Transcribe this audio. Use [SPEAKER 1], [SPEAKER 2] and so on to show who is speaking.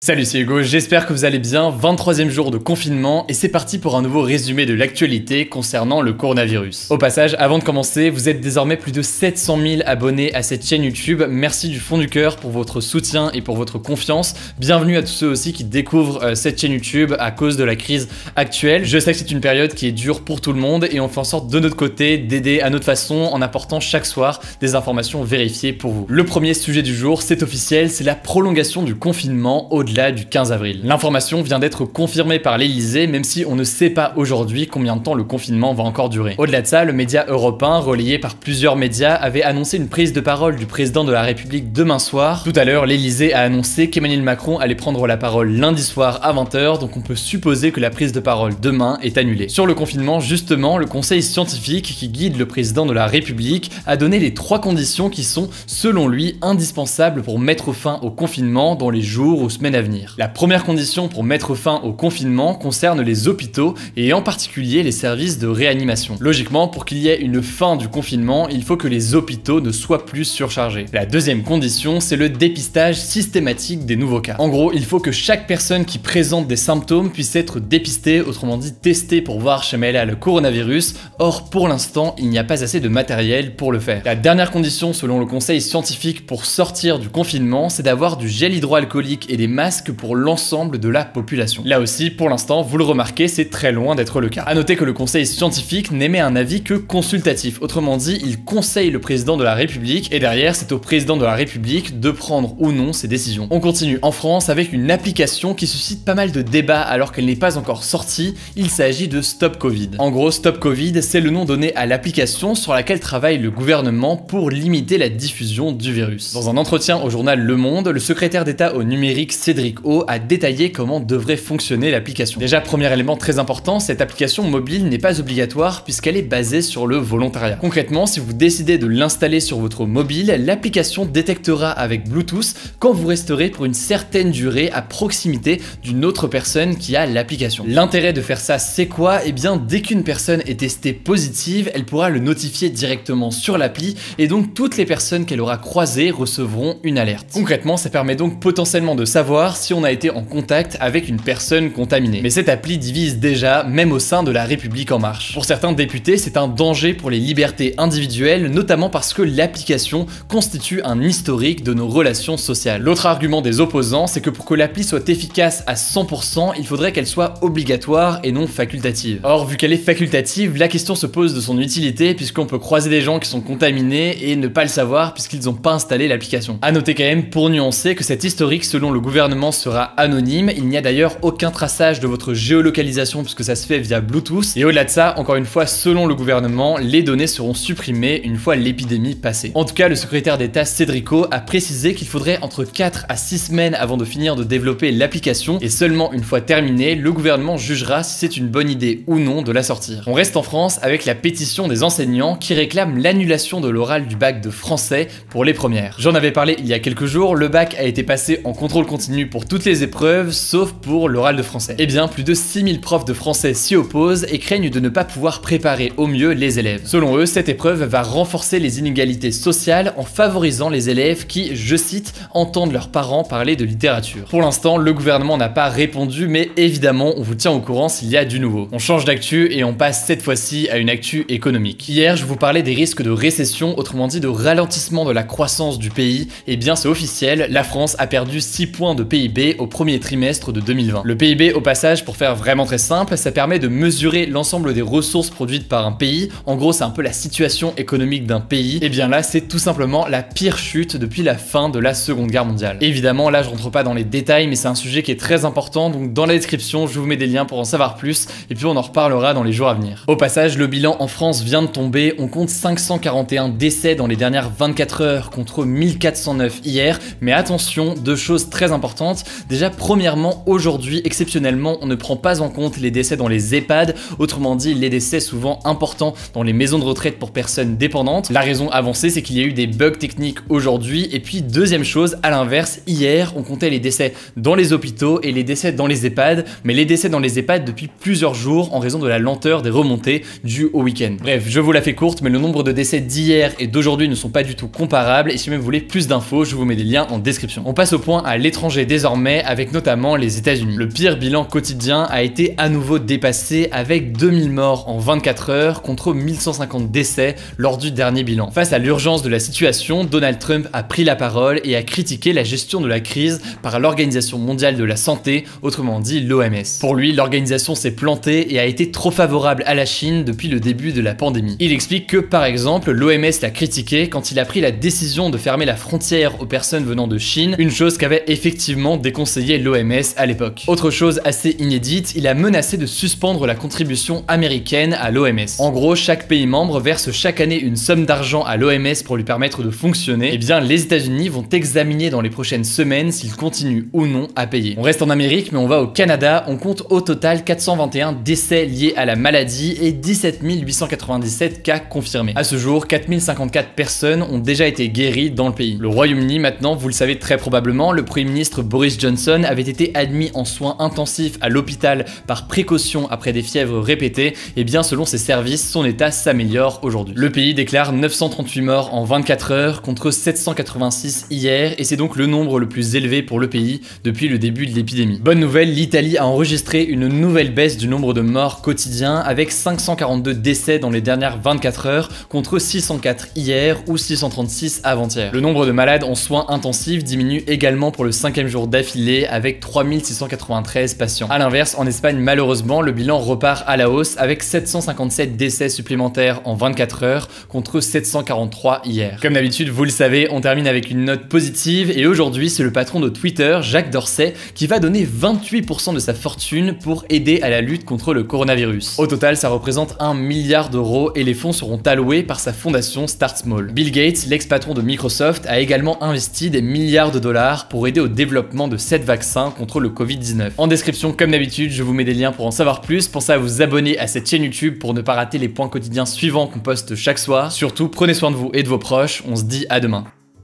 [SPEAKER 1] Salut, c'est Hugo, j'espère que vous allez bien, 23e jour de confinement et c'est parti pour un nouveau résumé de l'actualité concernant le coronavirus. Au passage, avant de commencer, vous êtes désormais plus de 700 000 abonnés à cette chaîne YouTube, merci du fond du cœur pour votre soutien et pour votre confiance. Bienvenue à tous ceux aussi qui découvrent cette chaîne YouTube à cause de la crise actuelle. Je sais que c'est une période qui est dure pour tout le monde et on fait en sorte de notre côté d'aider à notre façon en apportant chaque soir des informations vérifiées pour vous. Le premier sujet du jour, c'est officiel, c'est la prolongation du confinement au-delà du 15 avril. L'information vient d'être confirmée par l'Elysée, même si on ne sait pas aujourd'hui combien de temps le confinement va encore durer. Au-delà de ça, le média Europe 1, relayé par plusieurs médias, avait annoncé une prise de parole du président de la République demain soir. Tout à l'heure, l'Elysée a annoncé qu'Emmanuel Macron allait prendre la parole lundi soir à 20 h, donc on peut supposer que la prise de parole demain est annulée. Sur le confinement, justement, le conseil scientifique qui guide le président de la République a donné les 3 conditions qui sont, selon lui, indispensables pour mettre fin au confinement dans les jours ou semaines à venir. La première condition pour mettre fin au confinement concerne les hôpitaux et en particulier les services de réanimation. Logiquement, pour qu'il y ait une fin du confinement, il faut que les hôpitaux ne soient plus surchargés. La deuxième condition, c'est le dépistage systématique des nouveaux cas. En gros, il faut que chaque personne qui présente des symptômes puisse être dépistée, autrement dit testée pour voir si elle a le coronavirus. Or, pour l'instant, il n'y a pas assez de matériel pour le faire. La dernière condition, selon le conseil scientifique, pour sortir du confinement, c'est d'avoir du gel hydroalcoolique et des masques pour l'ensemble de la population. Là aussi, pour l'instant, vous le remarquez, c'est très loin d'être le cas. A noter que le conseil scientifique n'émet un avis que consultatif. Autrement dit, il conseille le président de la République et derrière, c'est au président de la République de prendre ou non ses décisions. On continue en France avec une application qui suscite pas mal de débats alors qu'elle n'est pas encore sortie. Il s'agit de Stop Covid. En gros, Stop Covid, c'est le nom donné à l'application sur laquelle travaille le gouvernement pour limiter la diffusion du virus. Dans un entretien au journal Le Monde, le secrétaire d'État au numérique Cédric O a détaillé comment devrait fonctionner l'application. Déjà, premier élément très important, cette application mobile n'est pas obligatoire puisqu'elle est basée sur le volontariat. Concrètement, si vous décidez de l'installer sur votre mobile, l'application détectera avec Bluetooth quand vous resterez pour une certaine durée à proximité d'une autre personne qui a l'application. L'intérêt de faire ça, c'est quoi? Eh bien, dès qu'une personne est testée positive, elle pourra le notifier directement sur l'appli et donc toutes les personnes qu'elle aura croisées recevront une alerte. Concrètement, ça permet donc potentiellement de savoir si on a été en contact avec une personne contaminée. Mais cette appli divise déjà, même au sein de la République en marche. Pour certains députés, c'est un danger pour les libertés individuelles, notamment parce que l'application constitue un historique de nos relations sociales. L'autre argument des opposants, c'est que pour que l'appli soit efficace à 100%, il faudrait qu'elle soit obligatoire et non facultative. Or, vu qu'elle est facultative, la question se pose de son utilité puisqu'on peut croiser des gens qui sont contaminés et ne pas le savoir puisqu'ils n'ont pas installé l'application. A noter quand même, pour nuancer, que cet historique, selon le gouvernement, sera anonyme. Il n'y a d'ailleurs aucun traçage de votre géolocalisation puisque ça se fait via Bluetooth. Et au-delà de ça, encore une fois, selon le gouvernement, les données seront supprimées une fois l'épidémie passée. En tout cas, le secrétaire d'État Cédric O a précisé qu'il faudrait entre 4 à 6 semaines avant de finir de développer l'application et seulement une fois terminée, le gouvernement jugera si c'est une bonne idée ou non de la sortir. On reste en France avec la pétition des enseignants qui réclament l'annulation de l'oral du bac de français pour les premières. J'en avais parlé il y a quelques jours, le bac a été passé en contrôle continu pour toutes les épreuves, sauf pour l'oral de français. Eh bien, plus de 6000 profs de français s'y opposent et craignent de ne pas pouvoir préparer au mieux les élèves. Selon eux, cette épreuve va renforcer les inégalités sociales en favorisant les élèves qui, je cite, entendent leurs parents parler de littérature. Pour l'instant, le gouvernement n'a pas répondu, mais évidemment, on vous tient au courant s'il y a du nouveau. On change d'actu et on passe cette fois-ci à une actu économique. Hier, je vous parlais des risques de récession, autrement dit de ralentissement de la croissance du pays. Eh bien, c'est officiel, la France a perdu 6 points de PIB au premier trimestre de 2020. Le PIB, au passage, pour faire vraiment très simple, ça permet de mesurer l'ensemble des ressources produites par un pays. En gros, c'est un peu la situation économique d'un pays. Et bien là, c'est tout simplement la pire chute depuis la fin de la Seconde Guerre mondiale. Évidemment, là, je rentre pas dans les détails, mais c'est un sujet qui est très important, donc dans la description, je vous mets des liens pour en savoir plus, et puis on en reparlera dans les jours à venir. Au passage, le bilan en France vient de tomber, on compte 541 décès dans les dernières 24 heures contre 1409 hier, mais attention, 2 choses très importantes. Déjà, premièrement, aujourd'hui, exceptionnellement, on ne prend pas en compte les décès dans les EHPAD, autrement dit, les décès souvent importants dans les maisons de retraite pour personnes dépendantes. La raison avancée, c'est qu'il y a eu des bugs techniques aujourd'hui, et puis deuxième chose, à l'inverse, hier, on comptait les décès dans les hôpitaux et les décès dans les EHPAD, mais les décès dans les EHPAD depuis plusieurs jours en raison de la lenteur des remontées dues au week-end. Bref, je vous la fais courte, mais le nombre de décès d'hier et d'aujourd'hui ne sont pas du tout comparables, et si même vous voulez plus d'infos, je vous mets des liens en description. On passe au point à l'étranger désormais avec notamment les États-Unis. Le pire bilan quotidien a été à nouveau dépassé avec 2000 morts en 24 heures contre 1150 décès lors du dernier bilan. Face à l'urgence de la situation, Donald Trump a pris la parole et a critiqué la gestion de la crise par l'Organisation mondiale de la santé, autrement dit l'OMS. Pour lui, l'organisation s'est plantée et a été trop favorable à la Chine depuis le début de la pandémie. Il explique que par exemple, l'OMS l'a critiqué quand il a pris la décision de fermer la frontière aux personnes venant de Chine, une chose qu'avait effectivement déconseillé l'OMS à l'époque. Autre chose assez inédite, il a menacé de suspendre la contribution américaine à l'OMS. En gros, chaque pays membre verse chaque année une somme d'argent à l'OMS pour lui permettre de fonctionner. Et bien, les États-Unis vont examiner dans les prochaines semaines s'ils continuent ou non à payer. On reste en Amérique, mais on va au Canada. On compte au total 421 décès liés à la maladie et 17 897 cas confirmés. À ce jour, 4054 personnes ont déjà été guéries dans le pays. Le Royaume-Uni, maintenant, vous le savez très probablement, le Premier ministre Boris Johnson avait été admis en soins intensifs à l'hôpital par précaution après des fièvres répétées. Et bien, selon ses services, son état s'améliore aujourd'hui. Le pays déclare 938 morts en 24 heures contre 786 hier, et c'est donc le nombre le plus élevé pour le pays depuis le début de l'épidémie. Bonne nouvelle, l'Italie a enregistré une nouvelle baisse du nombre de morts quotidiens avec 542 décès dans les dernières 24 heures contre 604 hier ou 636 avant-hier. Le nombre de malades en soins intensifs diminue également pour le 5e jour d'affilée avec 3693 patients. A l'inverse, en Espagne, malheureusement, le bilan repart à la hausse avec 757 décès supplémentaires en 24 heures contre 743 hier. Comme d'habitude, vous le savez, on termine avec une note positive et aujourd'hui, c'est le patron de Twitter, Jack Dorsey, qui va donner 28% de sa fortune pour aider à la lutte contre le coronavirus. Au total, ça représente 1 milliard d'euros et les fonds seront alloués par sa fondation Start Small. Bill Gates, l'ex-patron de Microsoft, a également investi des milliards de dollars pour aider au développement de 7 vaccins contre le Covid-19. En description, comme d'habitude, je vous mets des liens pour en savoir plus. Pensez à vous abonner à cette chaîne YouTube pour ne pas rater les points quotidiens suivants qu'on poste chaque soir. Surtout, prenez soin de vous et de vos proches. On se dit à demain.